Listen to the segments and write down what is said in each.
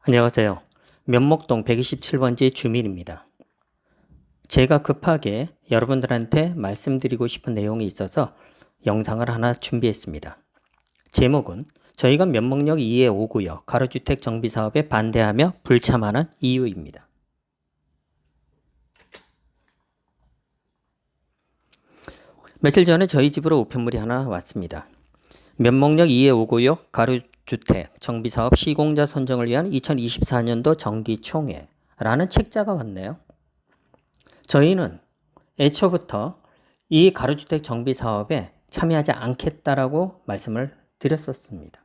안녕하세요. 면목동 127번지 주민입니다. 제가 급하게 여러분들한테 말씀드리고 싶은 내용이 있어서 영상을 하나 준비했습니다. 제목은 저희가 면목역 2의 5구역 가로주택 정비사업에 반대하며 불참하는 이유입니다. 며칠 전에 저희 집으로 우편물이 하나 왔습니다. 면목역 2의 5구역 가로주택 정비사업 시공자 선정을 위한 2024년도 정기총회라는 책자가 왔네요. 저희는 애초부터 이 가로주택 정비사업에 참여하지 않겠다라고 말씀을 드렸었습니다.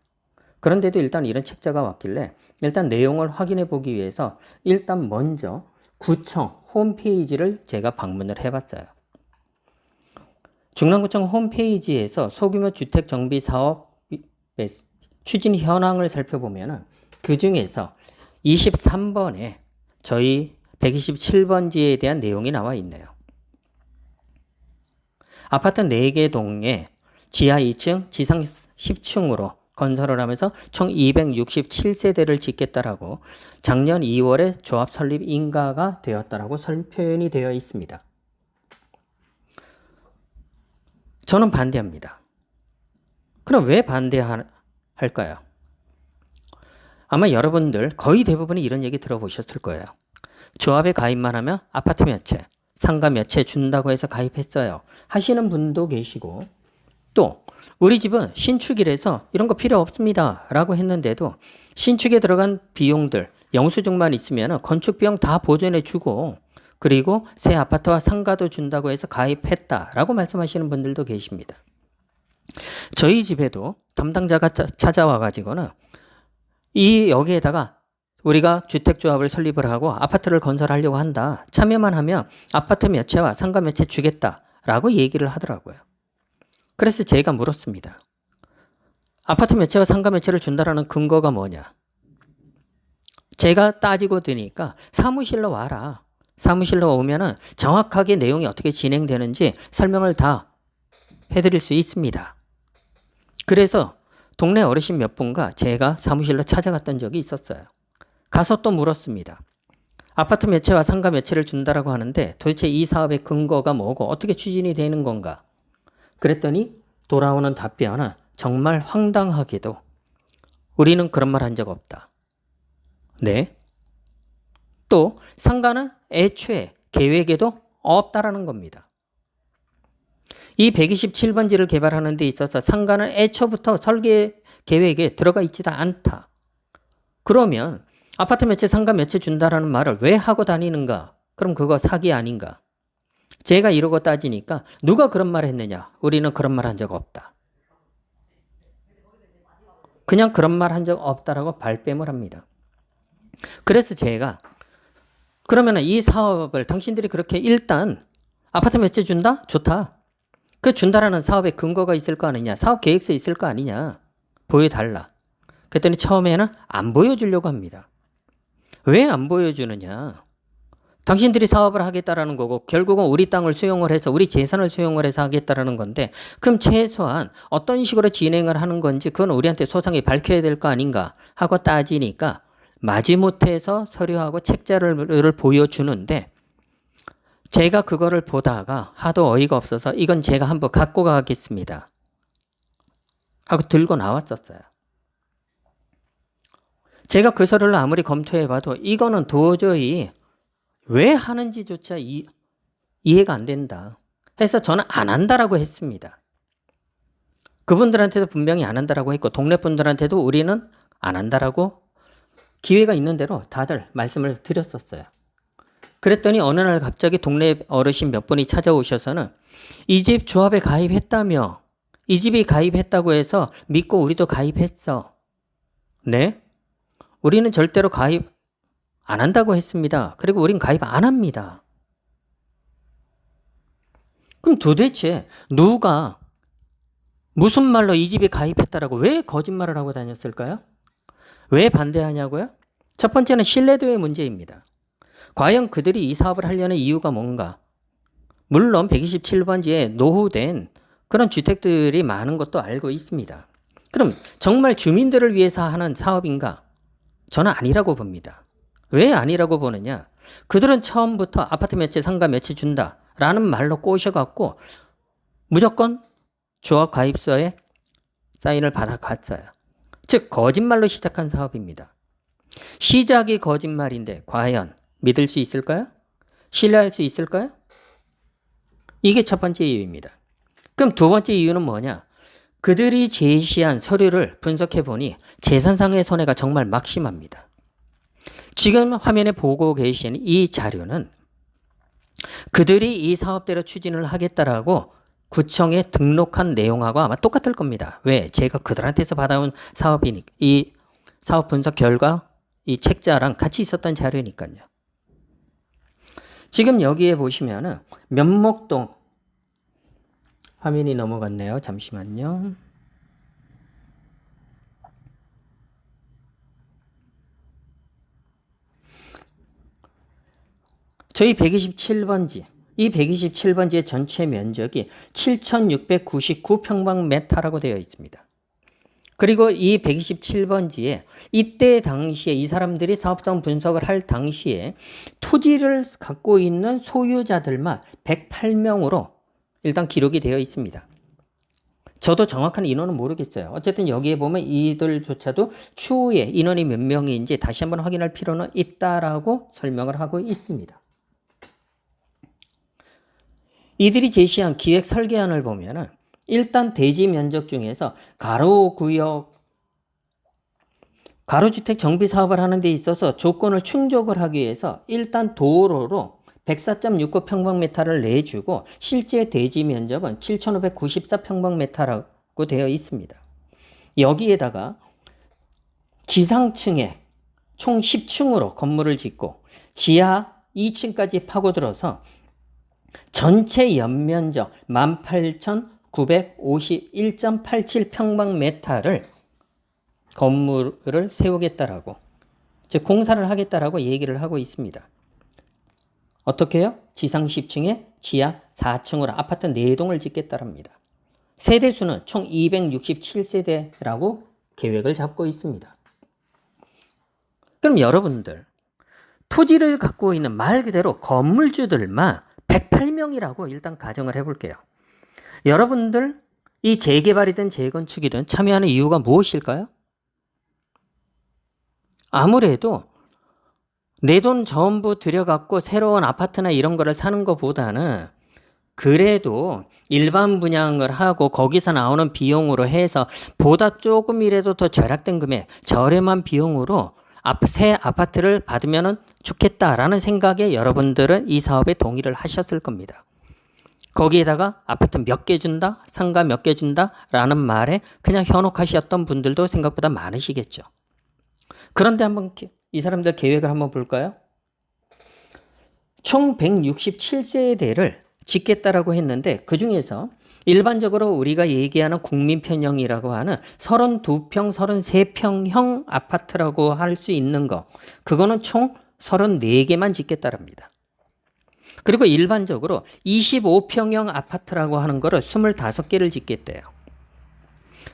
그런데도 일단 이런 책자가 왔길래 일단 내용을 확인해 보기 위해서 일단 먼저 구청 홈페이지를 제가 방문을 해봤어요. 중랑구청 홈페이지에서 소규모 주택 정비 사업의 추진 현황을 살펴보면 그 중에서 23번에 저희 127번지에 대한 내용이 나와 있네요. 아파트 4개 동에 지하 2층, 지상 10층으로 건설을 하면서 총 267세대를 짓겠다라고 작년 2월에 조합 설립 인가가 되었다라고 표현이 되어 있습니다. 저는 반대합니다. 그럼 왜 반대할까요? 아마 여러분들 거의 대부분이 이런 얘기 들어보셨을 거예요. 조합에 가입만 하면 아파트 몇 채, 상가 몇 채 준다고 해서 가입했어요. 하시는 분도 계시고 또 우리 집은 신축이라서 이런 거 필요 없습니다 라고 했는데도 신축에 들어간 비용들 영수증만 있으면 건축 비용 다 보전해 주고 그리고 새 아파트와 상가도 준다고 해서 가입했다라고 말씀하시는 분들도 계십니다. 저희 집에도 담당자가 찾아와 가지고는 여기에다가 우리가 주택조합을 설립을 하고 아파트를 건설하려고 한다. 참여만 하면 아파트 몇 채와 상가 몇 채 주겠다라고 얘기를 하더라고요. 그래서 제가 물었습니다. 아파트 몇 채와 상가 몇 채를 준다라는 근거가 뭐냐? 제가 따지고 드니까 사무실로 와라. 사무실로 오면은 정확하게 내용이 어떻게 진행되는지 설명을 다 해드릴 수 있습니다. 그래서 동네 어르신 몇 분과 제가 사무실로 찾아갔던 적이 있었어요. 가서 또 물었습니다. 아파트 몇 채와 상가 몇 채를 준다라고 하는데 도대체 이 사업의 근거가 뭐고 어떻게 추진이 되는 건가? 그랬더니 돌아오는 답변은 정말 황당하게도 우리는 그런 말 한 적 없다. 네. 또 상가는 애초에 계획에도 없다라는 겁니다. 이 127번지를 개발하는 데 있어서 상가는 애초부터 설계 계획에 들어가 있지도 않다. 그러면 아파트 몇 채 상가 몇 채 준다라는 말을 왜 하고 다니는가? 그럼 그거 사기 아닌가? 제가 이러고 따지니까 누가 그런 말을 했느냐? 우리는 그런 말 한 적 없다. 그냥 그런 말 한 적 없다라고 발뺌을 합니다. 그래서 제가 그러면 이 사업을 당신들이 그렇게 일단 아파트 몇 채 준다? 좋다. 그 준다라는 사업의 근거가 있을 거 아니냐? 사업 계획서에 있을 거 아니냐? 보여달라. 그랬더니 처음에는 안 보여주려고 합니다. 왜 안 보여주느냐? 당신들이 사업을 하겠다라는 거고 결국은 우리 땅을 수용을 해서 우리 재산을 수용을 해서 하겠다라는 건데 그럼 최소한 어떤 식으로 진행을 하는 건지 그건 우리한테 소상히 밝혀야 될 거 아닌가 하고 따지니까 마지못해서 서류하고 책자를 보여주는데 제가 그거를 보다가 하도 어이가 없어서 이건 제가 한번 갖고 가겠습니다 하고 들고 나왔었어요. 제가 그 서류를 아무리 검토해봐도 이거는 도저히 왜 하는지조차 이해가 안 된다 해서 저는 안 한다라고 했습니다. 그분들한테도 분명히 안 한다라고 했고 동네 분들한테도 우리는 안 한다라고 기회가 있는 대로 다들 말씀을 드렸었어요. 그랬더니 어느 날 갑자기 동네 어르신 몇 분이 찾아오셔서는 이 집 조합에 가입했다며 이 집이 가입했다고 해서 믿고 우리도 가입했어. 네? 우리는 절대로 가입 안 한다고 했습니다. 그리고 우린 가입 안 합니다. 그럼 도대체 누가 무슨 말로 이 집에 가입했다라고 왜 거짓말을 하고 다녔을까요? 왜 반대하냐고요? 첫 번째는 신뢰도의 문제입니다. 과연 그들이 이 사업을 하려는 이유가 뭔가? 물론 127번지에 노후된 그런 주택들이 많은 것도 알고 있습니다. 그럼 정말 주민들을 위해서 하는 사업인가? 저는 아니라고 봅니다. 왜 아니라고 보느냐? 그들은 처음부터 아파트 몇 채, 상가 몇 채 준다라는 말로 꼬셔갖고 무조건 조합 가입서에 사인을 받아갔어요. 즉 거짓말로 시작한 사업입니다. 시작이 거짓말인데 과연 믿을 수 있을까요? 신뢰할 수 있을까요? 이게 첫 번째 이유입니다. 그럼 두 번째 이유는 뭐냐? 그들이 제시한 서류를 분석해 보니 재산상의 손해가 정말 막심합니다. 지금 화면에 보고 계신 이 자료는 그들이 이 사업대로 추진을 하겠다라고 구청에 등록한 내용하고 아마 똑같을 겁니다. 왜? 제가 그들한테서 받아온 사업이니까. 이 사업 분석 결과 이 책자랑 같이 있었던 자료니까요. 지금 여기에 보시면은 면목동 화면이 넘어갔네요. 잠시만요. 저희 127번지, 이 127번지의 전체 면적이 7,699평방미터라고 되어 있습니다. 그리고 이 127번지에 이때 당시에 이 사람들이 사업성 분석을 할 당시에 토지를 갖고 있는 소유자들만 108명으로 일단 기록이 되어 있습니다. 저도 정확한 인원은 모르겠어요. 어쨌든 여기에 보면 이들조차도 추후에 인원이 몇 명인지 다시 한번 확인할 필요는 있다라고 설명을 하고 있습니다. 이들이 제시한 기획 설계안을 보면은 일단 대지 면적 중에서 가로구역, 가로주택 정비 사업을 하는 데 있어서 조건을 충족을 하기 위해서 일단 도로로 104.69평방미터를 내주고 실제 대지 면적은 7,594평방미터라고 되어 있습니다. 여기에다가 지상층에 총 10층으로 건물을 짓고 지하 2층까지 파고들어서 전체 연면적 18,951.87평방미터를 건물을 세우겠다라고, 즉 공사를 하겠다라고 얘기를 하고 있습니다. 어떻게 해요? 지상 10층에 지하 4층으로 아파트 4동을 짓겠다랍니다. 세대수는 총 267세대라고 계획을 잡고 있습니다. 그럼 여러분들, 토지를 갖고 있는 말 그대로 건물주들만 108명이라고 일단 가정을 해볼게요. 여러분들, 이 재개발이든 재건축이든 참여하는 이유가 무엇일까요? 아무래도 내 돈 전부 들여갖고 새로운 아파트나 이런 거를 사는 것보다는 그래도 일반 분양을 하고 거기서 나오는 비용으로 해서 보다 조금이라도 더 절약된 금액, 저렴한 비용으로 새 아파트를 받으면 좋겠다라는 생각에 여러분들은 이 사업에 동의를 하셨을 겁니다. 거기에다가 아파트 몇 개 준다, 상가 몇 개 준다 라는 말에 그냥 현혹하셨던 분들도 생각보다 많으시겠죠. 그런데 한번 이 사람들 계획을 한번 볼까요? 총 167세대를 짓겠다라고 했는데 그 중에서 일반적으로 우리가 얘기하는 국민편형이라고 하는 32평, 33평형 아파트라고 할 수 있는 거, 그거는 총 34개만 짓겠다랍니다. 그리고 일반적으로 25평형 아파트라고 하는 거를 25개를 짓겠대요.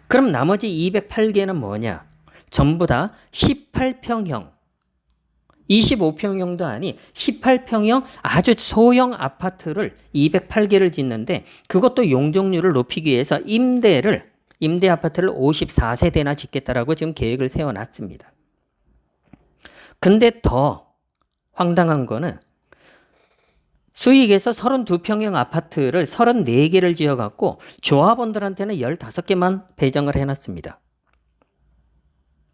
그럼 나머지 208개는 뭐냐? 전부 다 18평형, 25평형도 아닌 18평형 아주 소형 아파트를 208개를 짓는데 그것도 용적률을 높이기 위해서 임대 아파트를 54세대나 짓겠다라고 지금 계획을 세워놨습니다. 근데 더 황당한 거는 수익에서 32평형 아파트를 34개를 지어갖고 조합원들한테는 15개만 배정을 해놨습니다.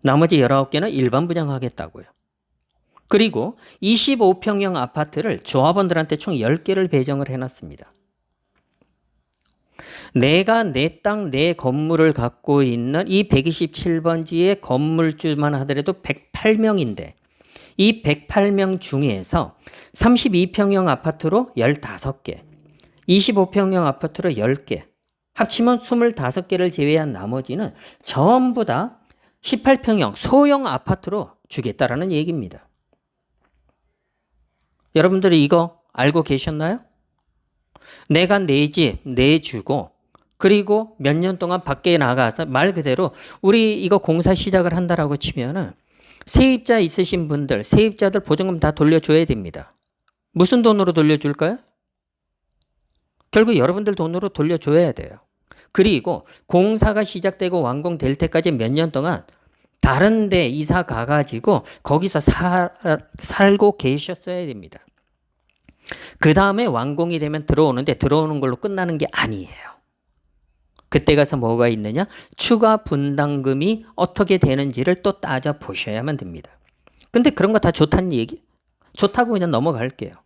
나머지 19개는 일반 분양하겠다고요. 그리고 25평형 아파트를 조합원들한테 총 10개를 배정을 해놨습니다. 내가 내 땅, 내 건물을 갖고 있는 이 127번지의 건물주만 하더라도 108명인데 이 108명 중에서 32평형 아파트로 15개, 25평형 아파트로 10개, 합치면 25개를 제외한 나머지는 전부 다 18평형 소형 아파트로 주겠다라는 얘기입니다. 여러분들이 이거 알고 계셨나요? 내가 내 집 내주고 그리고 몇 년 동안 밖에 나가서 말 그대로 우리 이거 공사 시작을 한다라고 치면은 세입자 있으신 분들, 세입자들 보증금 다 돌려줘야 됩니다. 무슨 돈으로 돌려줄까요? 결국 여러분들 돈으로 돌려줘야 돼요. 그리고 공사가 시작되고 완공될 때까지 몇 년 동안 다른 데 이사 가가지고 거기서 살고 계셨어야 됩니다. 그 다음에 완공이 되면 들어오는데 들어오는 걸로 끝나는 게 아니에요. 그때 가서 뭐가 있느냐? 추가 분담금이 어떻게 되는지를 또 따져보셔야만 됩니다. 근데 그런 거 다 좋다는 얘기, 좋다고 그냥 넘어갈게요.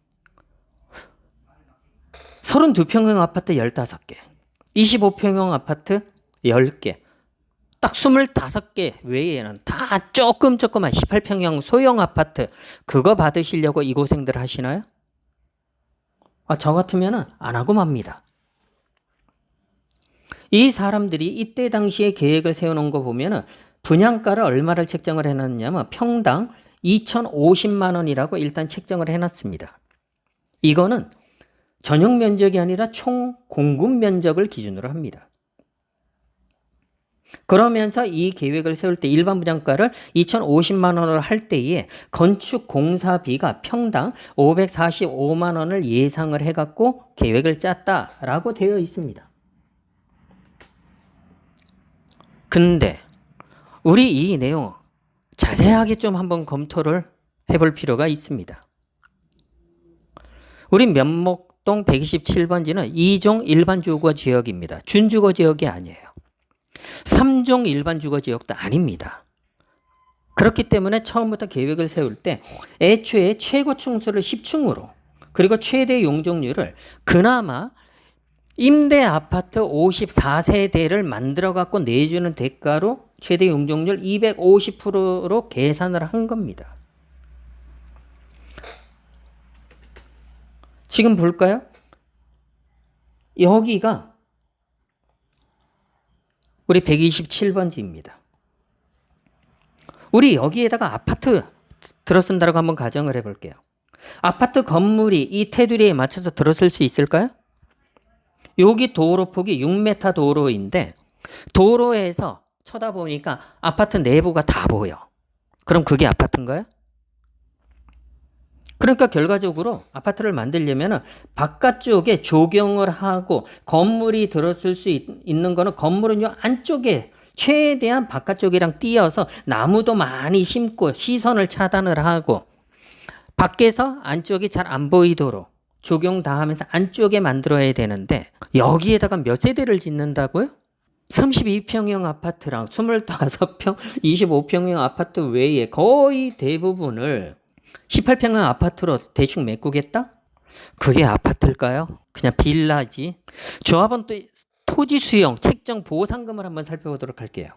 32평형 아파트 15개, 25평형 아파트 10개, 딱 25개 외에는 다 조그만 18평형 소형 아파트, 그거 받으시려고 이 고생들 하시나요? 저 같으면 안 하고 맙니다. 이 사람들이 이때 당시에 계획을 세워놓은 거 보면은 분양가를 얼마를 책정을 해놨냐면 평당 2,050만 원이라고 일단 책정을 해놨습니다. 이거는 전용 면적이 아니라 총 공급 면적을 기준으로 합니다. 그러면서 이 계획을 세울 때 일반 분양가를 2,050만 원을 할 때에 건축 공사비가 평당 545만 원을 예상을 해갖고 계획을 짰다라고 되어 있습니다. 근데 우리 이 내용 자세하게 좀 한번 검토를 해볼 필요가 있습니다. 우리 면목동 127번지는 2종 일반 주거 지역입니다. 준주거 지역이 아니에요. 3종 일반 주거 지역도 아닙니다. 그렇기 때문에 처음부터 계획을 세울 때 애초에 최고 층수를 10층으로 그리고 최대 용적률을 그나마 임대 아파트 54세대를 만들어 갖고 내주는 대가로 최대 용적률 250%로 계산을 한 겁니다. 지금 볼까요? 여기가 우리 127번지입니다. 우리 여기에다가 아파트 들어선다고 한번 가정을 해볼게요. 아파트 건물이 이 테두리에 맞춰서 들어설 수 있을까요? 여기 도로폭이 6m 도로인데 도로에서 쳐다보니까 아파트 내부가 다 보여. 그럼 그게 아파트인가요? 그러니까 결과적으로 아파트를 만들려면 바깥쪽에 조경을 하고 건물이 들어설 수 있는 거는 건물은 요 안쪽에 최대한 바깥쪽이랑 띄어서 나무도 많이 심고 시선을 차단을 하고 밖에서 안쪽이 잘 안 보이도록 조경 다 하면서 안쪽에 만들어야 되는데 여기에다가 몇 세대를 짓는다고요? 32평형 아파트랑 25평, 25평형 아파트 외에 거의 대부분을 18평형 아파트로 대충 메꾸겠다? 그게 아파트일까요? 그냥 빌라지. 조합원 또 토지 수용, 책정 보상금을 한번 살펴보도록 할게요.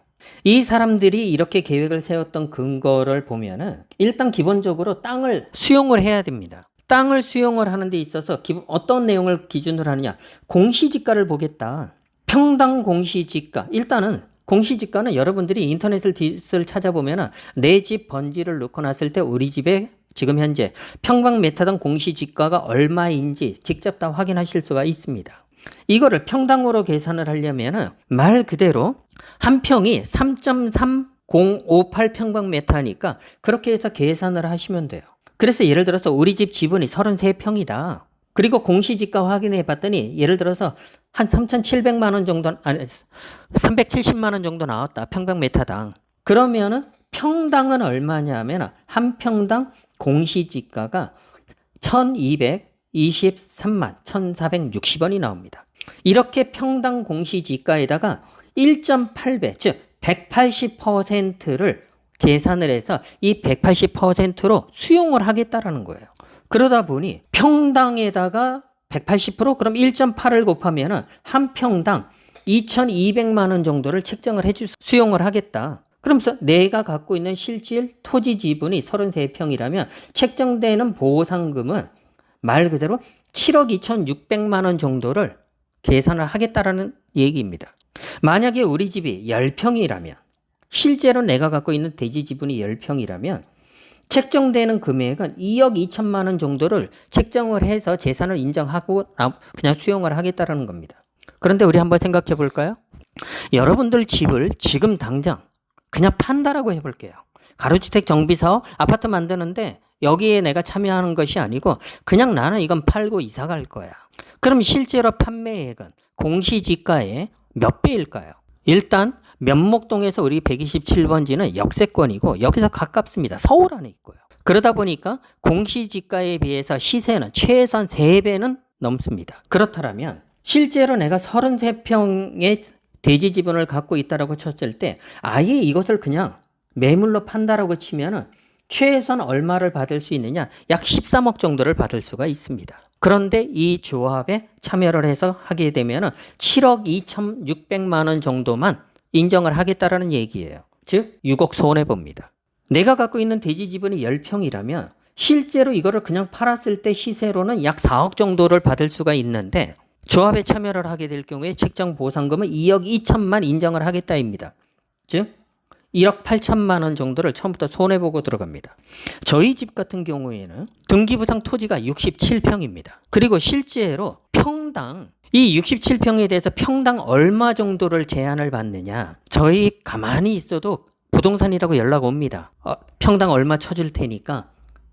이 사람들이 이렇게 계획을 세웠던 근거를 보면은 일단 기본적으로 땅을 수용을 해야 됩니다. 땅을 수용을 하는 데 있어서 어떤 내용을 기준으로 하느냐? 공시지가를 보겠다. 평당 공시지가. 일단은 공시지가는 여러분들이 인터넷을 찾아보면 내 집 번지를 넣고 놨을 때 우리 집에 지금 현재 평방미터당 공시지가가 얼마인지 직접 다 확인하실 수가 있습니다. 이거를 평당으로 계산을 하려면 말 그대로 한 평이 3.3058 평방미터니까 그렇게 해서 계산을 하시면 돼요. 그래서 예를 들어서 우리 집 지분이 33평이다. 그리고 공시지가 확인해 봤더니 예를 들어서 한 3,700만 원 정도, 아니 370만 원 정도 나왔다. 평방미터당. 그러면은 평당은 얼마냐면 한 평당 공시지가가 1,223만 1,460원이 나옵니다. 이렇게 평당 공시지가에다가 1.8배, 즉 180%를 계산을 해서 이 180%로 수용을 하겠다라는 거예요. 그러다 보니 평당에다가 180% 그럼 1.8을 곱하면 한 평당 2,200만 원 정도를 책정을 수용을 하겠다. 그러면서 내가 갖고 있는 실질 토지 지분이 33평이라면 책정되는 보상금은 말 그대로 7억 2,600만 원 정도를 계산을 하겠다라는 얘기입니다. 만약에 우리 집이 10평이라면 실제로 내가 갖고 있는 대지 지분이 10평이라면 책정되는 금액은 2억 2천만 원 정도를 책정을 해서 재산을 인정하고 그냥 수용을 하겠다라는 겁니다. 그런데 우리 한번 생각해 볼까요? 여러분들 집을 지금 당장 그냥 판다라고 해볼게요. 가로주택 정비사업 아파트 만드는데 여기에 내가 참여하는 것이 아니고 그냥 나는 이건 팔고 이사 갈 거야. 그럼 실제로 판매액은 공시지가의 몇 배일까요? 일단 면목동에서 우리 127번지는 역세권이고 여기서 가깝습니다. 서울 안에 있고요. 그러다 보니까 공시지가에 비해서 시세는 최소한 3배는 넘습니다. 그렇다면 실제로 내가 33평의 대지 지분을 갖고 있다라고 쳤을 때 아예 이것을 그냥 매물로 판다라고 치면은 최소한 얼마를 받을 수 있느냐? 약 13억 정도를 받을 수가 있습니다. 그런데 이 조합에 참여를 해서 하게 되면은 7억 2,600만 원 정도만 인정을 하겠다라는 얘기예요. 즉 6억 손해 봅니다. 내가 갖고 있는 대지 지분이 10평이라면 실제로 이거를 그냥 팔았을 때 시세로는 약 4억 정도를 받을 수가 있는데 조합에 참여를 하게 될 경우에 책정 보상금은 2억 2천만 인정을 하겠다입니다. 즉 1억 8천만 원 정도를 처음부터 손해보고 들어갑니다. 저희 집 같은 경우에는 등기부상 토지가 67평입니다. 그리고 실제로 평당 이 67평에 대해서 평당 얼마 정도를 제한을 받느냐. 저희 가만히 있어도 부동산이라고 연락 옵니다. 평당 얼마 쳐줄 테니까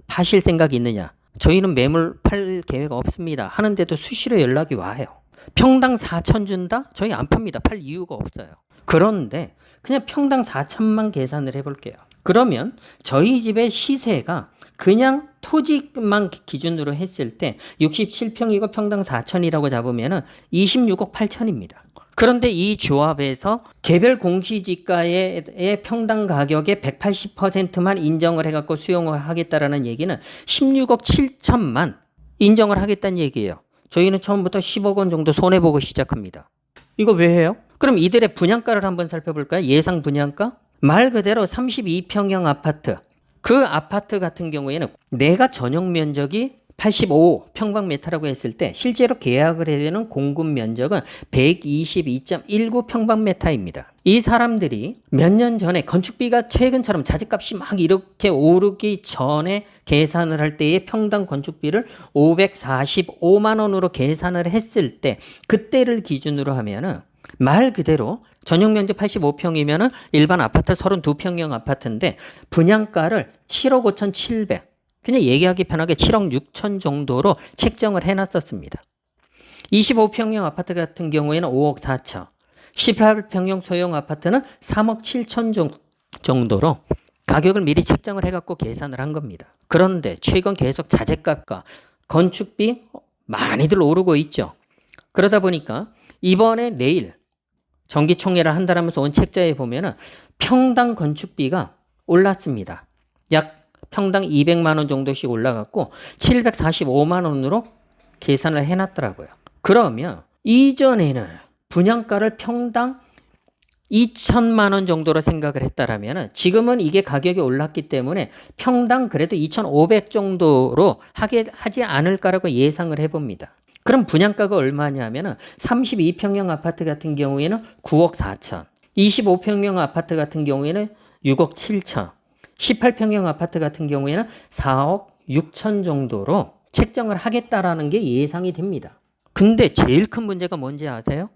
파실 생각 있느냐. 저희는 매물 팔 계획 없습니다. 하는데도 수시로 연락이 와요. 평당 4천 준다? 저희 안 팝니다. 팔 이유가 없어요. 그런데 그냥 평당 4천만 계산을 해볼게요. 그러면 저희 집의 시세가 그냥 토지만 기준으로 했을 때 67평이고 평당 4천이라고 잡으면 26억 8천입니다. 그런데 이 조합에서 개별 공시지가의 평당 가격의 180%만 인정을 해갖고 수용을 하겠다라는 얘기는 16억 7천만 인정을 하겠다는 얘기예요. 저희는 처음부터 10억 원 정도 손해보고 시작합니다. 이거 왜 해요? 그럼 이들의 분양가를 한번 살펴볼까요? 예상 분양가? 말 그대로 32평형 아파트. 그 아파트 같은 경우에는 내가 전용 면적이 85평방미터라고 했을 때 실제로 계약을 해야 되는 공급 면적은 122.19평방미터입니다. 이 사람들이 몇 년 전에 건축비가 최근처럼 자재값이 막 이렇게 오르기 전에 계산을 할 때의 평당 건축비를 545만 원으로 계산을 했을 때 그때를 기준으로 하면은 말 그대로 전용 면적 85평이면은 일반 아파트 32평형 아파트인데 분양가를 7억 5천 7백 그냥 얘기하기 편하게 7억 6천 정도로 책정을 해놨었습니다. 25평형 아파트 같은 경우에는 5억 4천, 18평형 소형 아파트는 3억 7천 정도로 가격을 미리 책정을 해갖고 계산을 한 겁니다. 그런데 최근 계속 자재값과 건축비 많이들 오르고 있죠. 그러다 보니까 이번에 내일 정기총회를 한다라면서 온 책자에 보면은 평당 건축비가 올랐습니다. 약 평당 200만 원 정도씩 올라갔고 745만 원으로 계산을 해놨더라고요. 그러면 이전에는 분양가를 평당 2천만 원 정도로 생각을 했다라면 지금은 이게 가격이 올랐기 때문에 평당 그래도 2,500 정도로 하지 않을까라고 예상을 해봅니다. 그럼 분양가가 얼마냐면은 32평형 아파트 같은 경우에는 9억 4천, 25평형 아파트 같은 경우에는 6억 7천, 18평형 아파트 같은 경우에는 4억 6천 정도로 책정을 하겠다라는 게 예상이 됩니다. 근데 제일 큰 문제가 뭔지 아세요?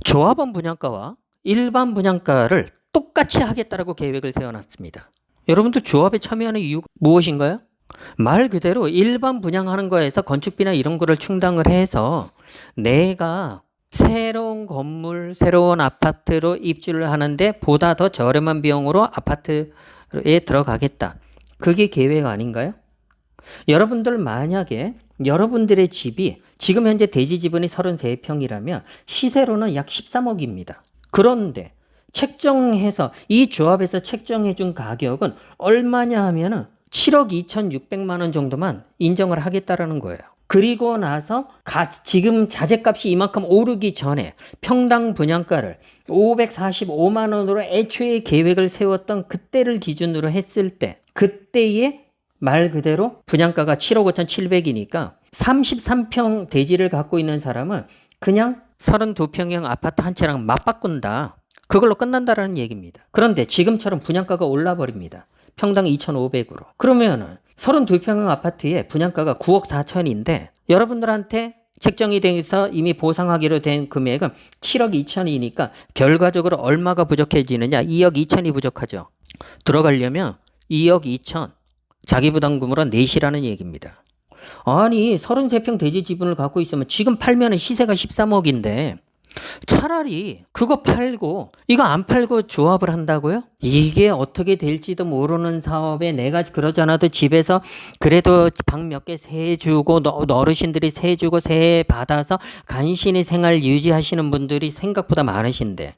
조합원 분양가와 일반 분양가를 똑같이 하겠다라고 계획을 세워놨습니다. 여러분도 조합에 참여하는 이유가 무엇인가요? 말 그대로 일반 분양하는 거에서 건축비나 이런 거를 충당을 해서 내가 새로운 건물, 새로운 아파트로 입주를 하는데 보다 더 저렴한 비용으로 아파트에 들어가겠다. 그게 계획 아닌가요? 여러분들 만약에 여러분들의 집이 지금 현재 대지 지분이 33평이라면 시세로는 약 13억입니다. 그런데 책정해서 이 조합에서 책정해 준 가격은 얼마냐 하면은 7억 2,600만 원 정도만 인정을 하겠다라는 거예요. 그리고 나서 지금 자재값이 이만큼 오르기 전에 평당 분양가를 545만 원으로 애초에 계획을 세웠던 그때를 기준으로 했을 때 그때의 말 그대로 분양가가 7억 5천 7백이니까 33평 대지를 갖고 있는 사람은 그냥 32평형 아파트 한 채랑 맞바꾼다. 그걸로 끝난다라는 얘기입니다. 그런데 지금처럼 분양가가 올라버립니다. 평당 2,500으로. 그러면은 32평형 아파트의 분양가가 9억 4천인데 여러분들한테 책정이 돼서 이미 보상하기로 된 금액은 7억 2천이니까 결과적으로 얼마가 부족해지느냐? 2억 2천이 부족하죠. 들어가려면 2억 2천 자기 부담금으로 내시라는 얘기입니다. 아니 33평 대지 지분을 갖고 있으면 지금 팔면 시세가 13억인데 차라리 그거 팔고 이거 안 팔고 조합을 한다고요? 이게 어떻게 될지도 모르는 사업에 내가 그러지 않아도 집에서 그래도 방 몇 개 세 주고 어르신들이 세 주고 세 받아서 간신히 생활 유지하시는 분들이 생각보다 많으신데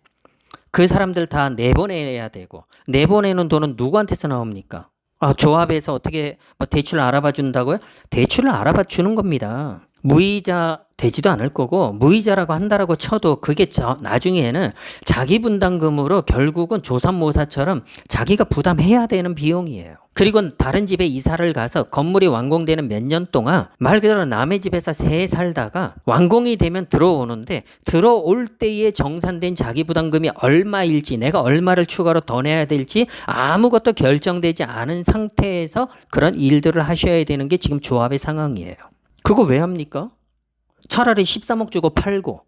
그 사람들 다 내보내야 되고 내보내는 돈은 누구한테서 나옵니까? 조합에서 어떻게 대출 알아봐 준다고요? 대출을 알아봐 주는 겁니다. 무이자 되지도 않을 거고 무이자라고 한다라고 쳐도 그게 나중에는 자기 분담금으로 결국은 조삼모사처럼 자기가 부담해야 되는 비용이에요. 그리고 다른 집에 이사를 가서 건물이 완공되는 몇 년 동안 말 그대로 남의 집에서 새 살다가 완공이 되면 들어오는데 들어올 때에 정산된 자기 부담금이 얼마일지 내가 얼마를 추가로 더 내야 될지 아무것도 결정되지 않은 상태에서 그런 일들을 하셔야 되는 게 지금 조합의 상황이에요. 그거 왜 합니까? 차라리 13억 주고 팔고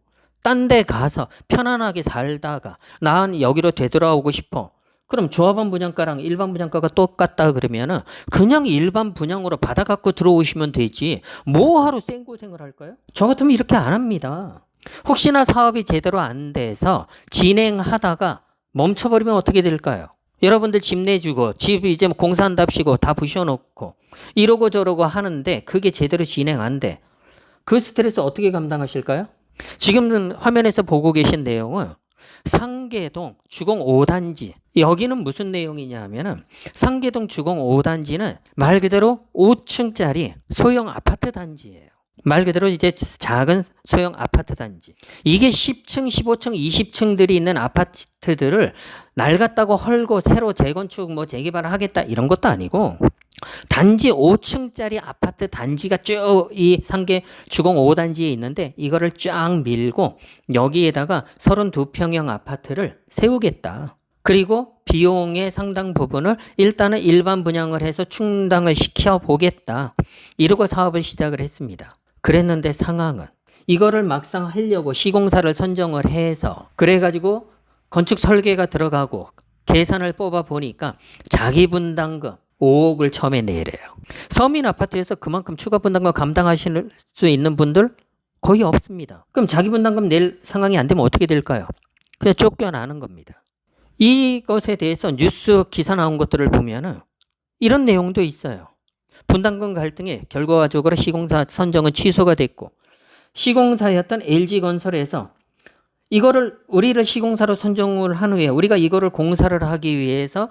딴 데 가서 편안하게 살다가 난 여기로 되돌아오고 싶어. 그럼 조합원 분양가랑 일반 분양가가 똑같다 그러면은 그냥 일반 분양으로 받아갖고 들어오시면 되지 뭐하러 생고생을 할까요? 저 같으면 이렇게 안 합니다. 혹시나 사업이 제대로 안 돼서 진행하다가 멈춰버리면 어떻게 될까요? 여러분들 집 내주고 집 이제 공사한답시고 다 부셔놓고 이러고 저러고 하는데 그게 제대로 진행 안 돼. 그 스트레스 어떻게 감당하실까요? 지금 화면에서 보고 계신 내용은 상계동 주공 5단지 여기는 무슨 내용이냐 하면은 상계동 주공 5단지는 말 그대로 5층짜리 소형 아파트 단지예요. 말 그대로 이제 작은 소형 아파트 단지. 이게 10층, 15층, 20층들이 있는 아파트들을 낡았다고 헐고 새로 재건축 재개발을 하겠다 이런 것도 아니고 단지 5층짜리 아파트 단지가 쭉 이 상계 주공 5단지에 있는데 이거를 쫙 밀고 여기에다가 32평형 아파트를 세우겠다. 그리고 비용의 상당 부분을 일단은 일반 분양을 해서 충당을 시켜보겠다. 이러고 사업을 시작을 했습니다. 그랬는데 상황은 이거를 막상 하려고 시공사를 선정을 해서 그래가지고 건축 설계가 들어가고 계산을 뽑아 보니까 자기 분담금 5억을 처음에 내래요. 서민 아파트에서 그만큼 추가 분담금 감당하실 수 있는 분들 거의 없습니다. 그럼 자기 분담금 낼 상황이 안 되면 어떻게 될까요? 그냥 쫓겨나는 겁니다. 이것에 대해서 뉴스 기사 나온 것들을 보면은 이런 내용도 있어요. 분담금 갈등에 결과적으로 시공사 선정은 취소가 됐고 시공사였던 LG건설에서 이거를 우리를 시공사로 선정을 한 후에 우리가 이거를 공사를 하기 위해서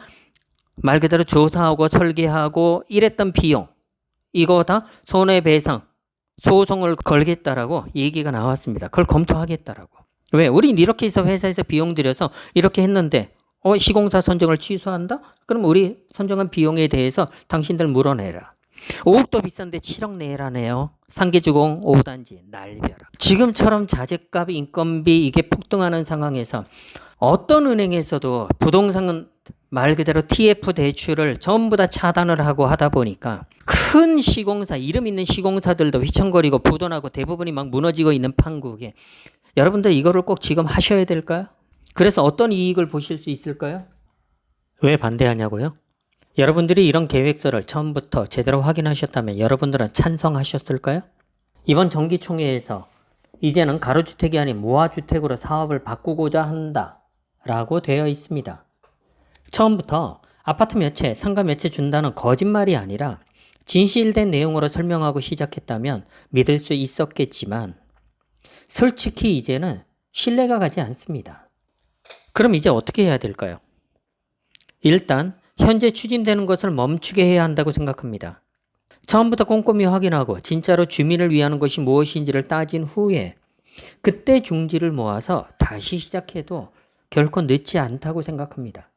말 그대로 조사하고 설계하고 이랬던 비용 이거 다 손해배상 소송을 걸겠다라고 얘기가 나왔습니다. 그걸 검토하겠다라고. 왜? 우린 이렇게 해서 회사에서 비용 들여서 이렇게 했는데 시공사 선정을 취소한다? 그럼 우리 선정한 비용에 대해서 당신들 물어내라. 5억도 비싼데 7억 내라네요. 상계주공 5단지 난리벼락. 지금처럼 자재값, 인건비 이게 폭등하는 상황에서 어떤 은행에서도 부동산은 말 그대로 TF 대출을 전부 다 차단을 하고 하다 보니까 큰 시공사, 이름 있는 시공사들도 휘청거리고 부도나고 대부분이 막 무너지고 있는 판국에 여러분들 이거를 꼭 지금 하셔야 될까요? 그래서 어떤 이익을 보실 수 있을까요? 왜 반대하냐고요? 여러분들이 이런 계획서를 처음부터 제대로 확인하셨다면 여러분들은 찬성하셨을까요? 이번 정기총회에서 이제는 가로주택이 아닌 무화주택으로 사업을 바꾸고자 한다라고 되어 있습니다. 처음부터 아파트 몇 채, 상가 몇 채 준다는 거짓말이 아니라 진실된 내용으로 설명하고 시작했다면 믿을 수 있었겠지만 솔직히 이제는 신뢰가 가지 않습니다. 그럼 이제 어떻게 해야 될까요? 일단 현재 추진되는 것을 멈추게 해야 한다고 생각합니다. 처음부터 꼼꼼히 확인하고 진짜로 주민을 위하는 것이 무엇인지를 따진 후에 그때 중지를 모아서 다시 시작해도 결코 늦지 않다고 생각합니다.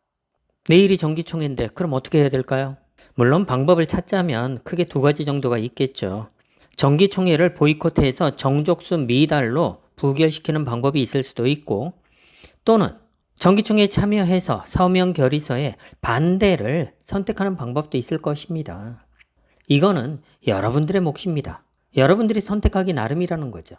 내일이 정기총회인데 그럼 어떻게 해야 될까요? 물론 방법을 찾자면 크게 두 가지 정도가 있겠죠. 정기총회를 보이콧해서 정족수 미달로 부결시키는 방법이 있을 수도 있고 또는 정기총회에 참여해서 서명 결의서에 반대를 선택하는 방법도 있을 것입니다. 이거는 여러분들의 몫입니다. 여러분들이 선택하기 나름이라는 거죠.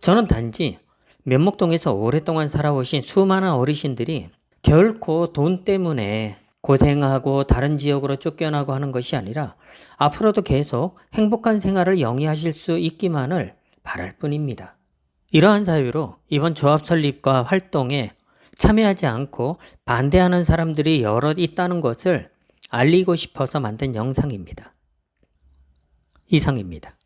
저는 단지 면목동에서 오랫동안 살아오신 수많은 어르신들이 결코 돈 때문에 고생하고 다른 지역으로 쫓겨나고 하는 것이 아니라 앞으로도 계속 행복한 생활을 영위하실 수 있기만을 바랄 뿐입니다. 이러한 사유로 이번 조합 설립과 활동에 참여하지 않고 반대하는 사람들이 여럿 있다는 것을 알리고 싶어서 만든 영상입니다. 이상입니다.